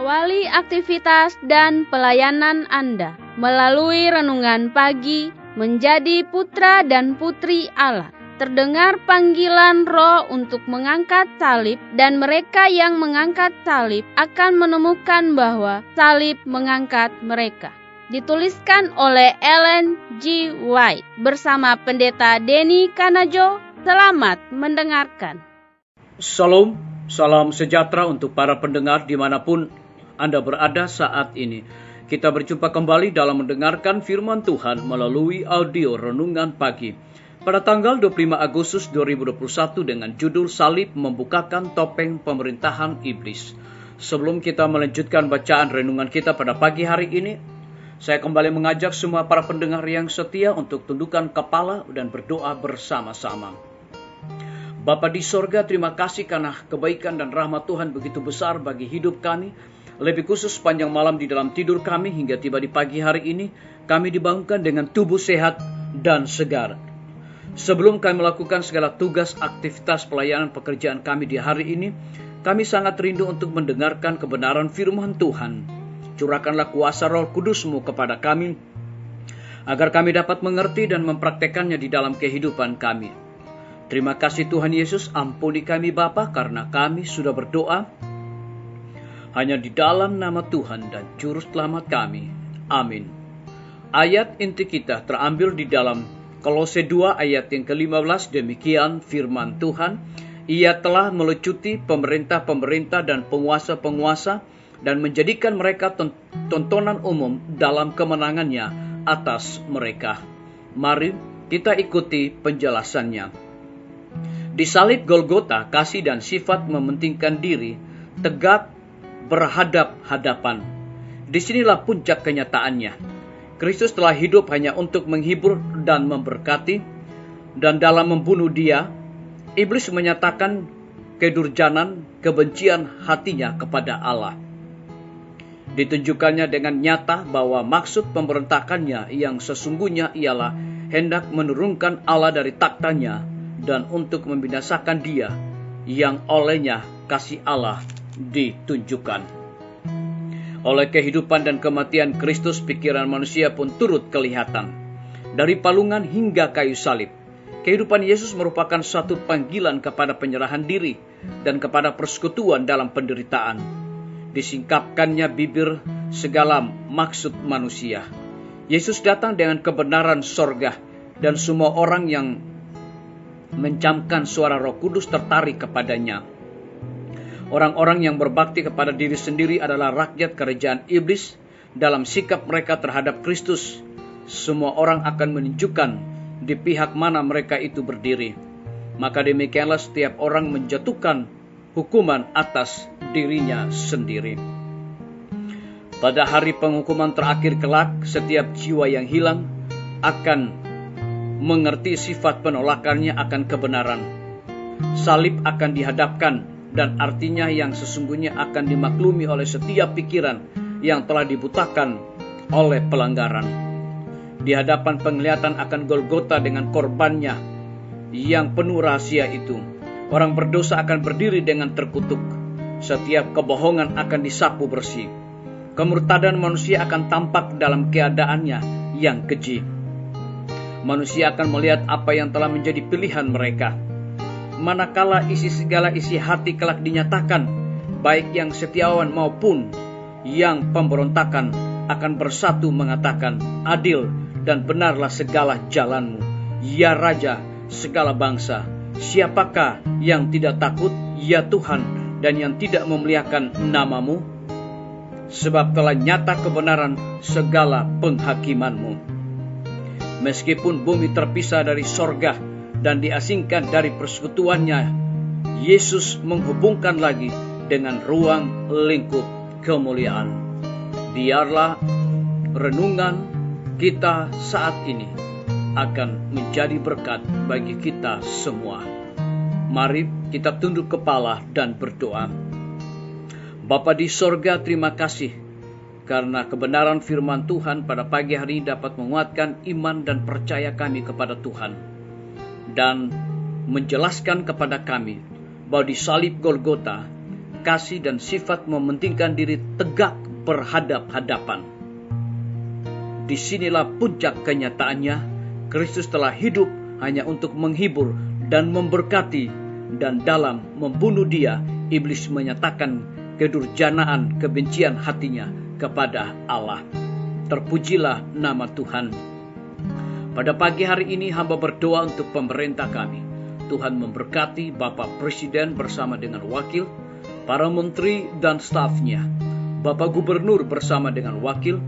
Awali aktivitas dan pelayanan Anda melalui renungan pagi menjadi putra dan putri Allah. Terdengar panggilan Roh untuk mengangkat salib, dan mereka yang mengangkat salib akan menemukan bahwa salib mengangkat mereka. Dituliskan oleh Ellen G. White bersama Pendeta Denny Kanajo. Selamat mendengarkan. Salam, salam sejahtera untuk para pendengar dimanapun Anda berada saat ini. Kita berjumpa kembali dalam mendengarkan firman Tuhan melalui audio renungan pagi pada tanggal 25 Agustus 2021 dengan judul Salib Membukakan Topeng Pemerintahan Iblis. Sebelum kita melanjutkan bacaan renungan kita pada pagi hari ini, saya kembali mengajak semua para pendengar yang setia untuk tundukkan kepala dan berdoa bersama-sama. Bapa di sorga, terima kasih karena kebaikan dan rahmat Tuhan begitu besar bagi hidup kami. Lebih khusus sepanjang malam di dalam tidur kami hingga tiba di pagi hari ini, kami dibangunkan dengan tubuh sehat dan segar. Sebelum kami melakukan segala tugas, aktivitas, pelayanan, pekerjaan kami di hari ini, kami sangat rindu untuk mendengarkan kebenaran firman Tuhan. Curahkanlah kuasa Roh Kudus-Mu kepada kami, agar kami dapat mengerti dan mempraktekannya di dalam kehidupan kami. Terima kasih Tuhan Yesus, ampuni kami Bapa, karena kami sudah berdoa hanya di dalam nama Tuhan dan Juru Selamat kami. Amin. Ayat inti kita terambil di dalam Kolose 2 ayat yang ke-15, demikian firman Tuhan. Ia telah melecuti pemerintah-pemerintah dan penguasa-penguasa dan menjadikan mereka tontonan umum dalam kemenangannya atas mereka. Mari kita ikuti penjelasannya. Di salib Golgota, kasih dan sifat mementingkan diri tegak berhadap-hadapan. Disinilah puncak kenyataannya. Kristus telah hidup hanya untuk menghibur dan memberkati, dan dalam membunuh Dia, iblis menyatakan kedurjanan, kebencian hatinya kepada Allah. Ditunjukkannya dengan nyata bahwa maksud pemberontakannya yang sesungguhnya ialah hendak menurunkan Allah dari taktanya dan untuk membinasakan Dia yang olehnya kasih Allah ditunjukkan. Oleh kehidupan dan kematian Kristus, pikiran manusia pun turut kelihatan. Dari palungan hingga kayu salib, kehidupan Yesus merupakan suatu panggilan kepada penyerahan diri dan kepada persekutuan dalam penderitaan. Disingkapkannya bibir segala maksud manusia. Yesus datang dengan kebenaran sorga, dan semua orang yang mencamkan suara Roh Kudus tertarik kepadanya. Orang-orang yang berbakti kepada diri sendiri adalah rakyat kerajaan iblis. Dalam sikap mereka terhadap Kristus, semua orang akan menunjukkan di pihak mana mereka itu berdiri. Maka demikianlah setiap orang menjatuhkan hukuman atas dirinya sendiri. Pada hari penghukuman terakhir kelak, setiap jiwa yang hilang akan mengerti sifat penolakannya akan kebenaran. Salib akan dihadapkan, dan artinya yang sesungguhnya akan dimaklumi oleh setiap pikiran yang telah dibutakan oleh pelanggaran. Di hadapan penglihatan akan Golgota dengan korbannya yang penuh rahasia itu, orang berdosa akan berdiri dengan terkutuk. Setiap kebohongan akan disapu bersih. Kemurtadan manusia akan tampak dalam keadaannya yang keji. Manusia akan melihat apa yang telah menjadi pilihan mereka. Manakala segala isi hati kelak dinyatakan, baik yang setiawan maupun yang pemberontakan akan bersatu mengatakan, adil dan benarlah segala jalanmu, ya Raja segala bangsa. Siapakah yang tidak takut, ya Tuhan, dan yang tidak memuliakan namamu? Sebab telah nyata kebenaran segala penghakimanmu. Meskipun bumi terpisah dari sorga dan diasingkan dari persekutuannya, Yesus menghubungkan lagi dengan ruang lingkup kemuliaan. Biarlah renungan kita saat ini akan menjadi berkat bagi kita semua. Mari kita tunduk kepala dan berdoa. Bapa di sorga, terima kasih karena kebenaran firman Tuhan pada pagi hari ini dapat menguatkan iman dan percaya kami kepada Tuhan, dan menjelaskan kepada kami bahwa di salib Golgota kasih dan sifat mementingkan diri tegak berhadap-hadapan. Disinilah puncak kenyataannya, Kristus telah hidup hanya untuk menghibur dan memberkati, dan dalam membunuh Dia, iblis menyatakan kedurjanaan kebencian hatinya kepada Allah. Terpujilah nama Tuhan. Pada pagi hari ini hamba berdoa untuk pemerintah kami. Tuhan memberkati Bapak Presiden bersama dengan wakil, para menteri dan stafnya, Bapak Gubernur bersama dengan wakil,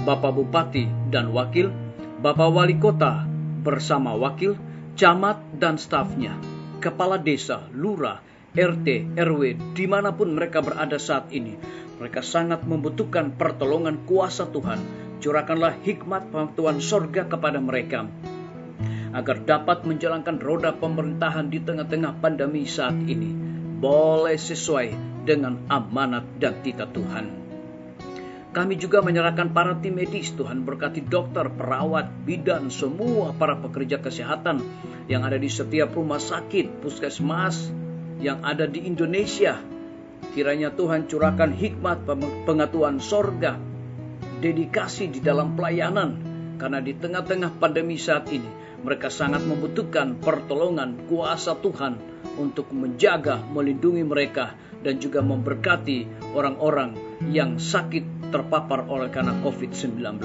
Bapak Bupati dan wakil, Bapak Wali Kota bersama wakil, camat dan stafnya, kepala desa, lurah, RT, RW, dimanapun mereka berada saat ini. Mereka sangat membutuhkan pertolongan kuasa Tuhan. Curahkanlah hikmat pengetahuan sorga kepada mereka, agar dapat menjalankan roda pemerintahan di tengah-tengah pandemi saat ini, boleh sesuai dengan amanat dan titah Tuhan. Kami juga menyerahkan para tim medis. Tuhan berkati dokter, perawat, bidan, semua para pekerja kesehatan yang ada di setiap rumah sakit, puskesmas yang ada di Indonesia. Kiranya Tuhan curahkan hikmat pengetahuan sorga, dedikasi di dalam pelayanan, karena di tengah-tengah pandemi saat ini mereka sangat membutuhkan pertolongan kuasa Tuhan untuk menjaga, melindungi mereka, dan juga memberkati orang-orang yang sakit terpapar oleh karena COVID-19.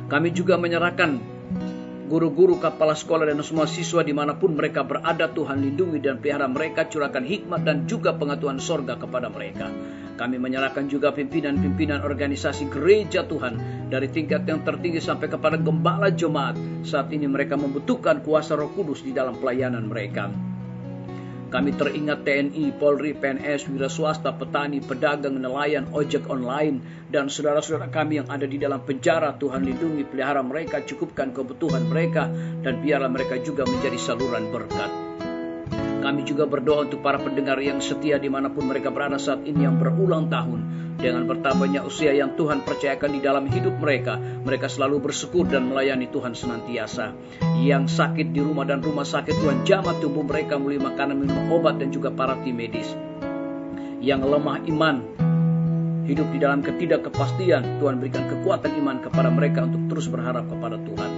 Kami juga menyerahkan guru-guru, kepala sekolah, dan semua siswa dimanapun mereka berada. Tuhan lindungi dan pelihara mereka, curahkan hikmat dan juga pengetahuan sorga kepada mereka. Kami menyerahkan juga pimpinan-pimpinan organisasi gereja Tuhan, dari tingkat yang tertinggi sampai kepada gembala jemaat. Saat ini mereka membutuhkan kuasa Roh Kudus di dalam pelayanan mereka. Kami teringat TNI, Polri, PNS, wira swasta, petani, pedagang, nelayan, ojek online, dan saudara-saudara kami yang ada di dalam penjara. Tuhan lindungi, pelihara mereka, cukupkan kebutuhan mereka, dan biarlah mereka juga menjadi saluran berkat. Kami juga berdoa untuk para pendengar yang setia dimanapun mereka berada saat ini, yang berulang tahun. Dengan bertambahnya usia yang Tuhan percayakan di dalam hidup mereka, mereka selalu bersyukur dan melayani Tuhan senantiasa. Yang sakit di rumah dan rumah sakit, Tuhan jamah tubuh mereka melalui makanan, minum, obat, dan juga para tim medis. Yang lemah iman, hidup di dalam ketidakkepastian, Tuhan berikan kekuatan iman kepada mereka untuk terus berharap kepada Tuhan.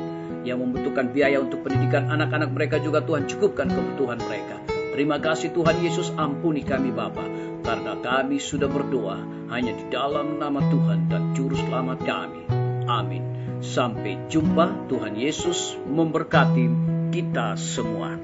Yang membutuhkan biaya untuk pendidikan anak-anak mereka juga Tuhan cukupkan kebutuhan mereka. Terima kasih Tuhan Yesus, ampuni kami Bapa, karena kami sudah berdoa hanya di dalam nama Tuhan dan Juru Selamat kami. Amin. Sampai jumpa. Tuhan Yesus memberkati kita semua.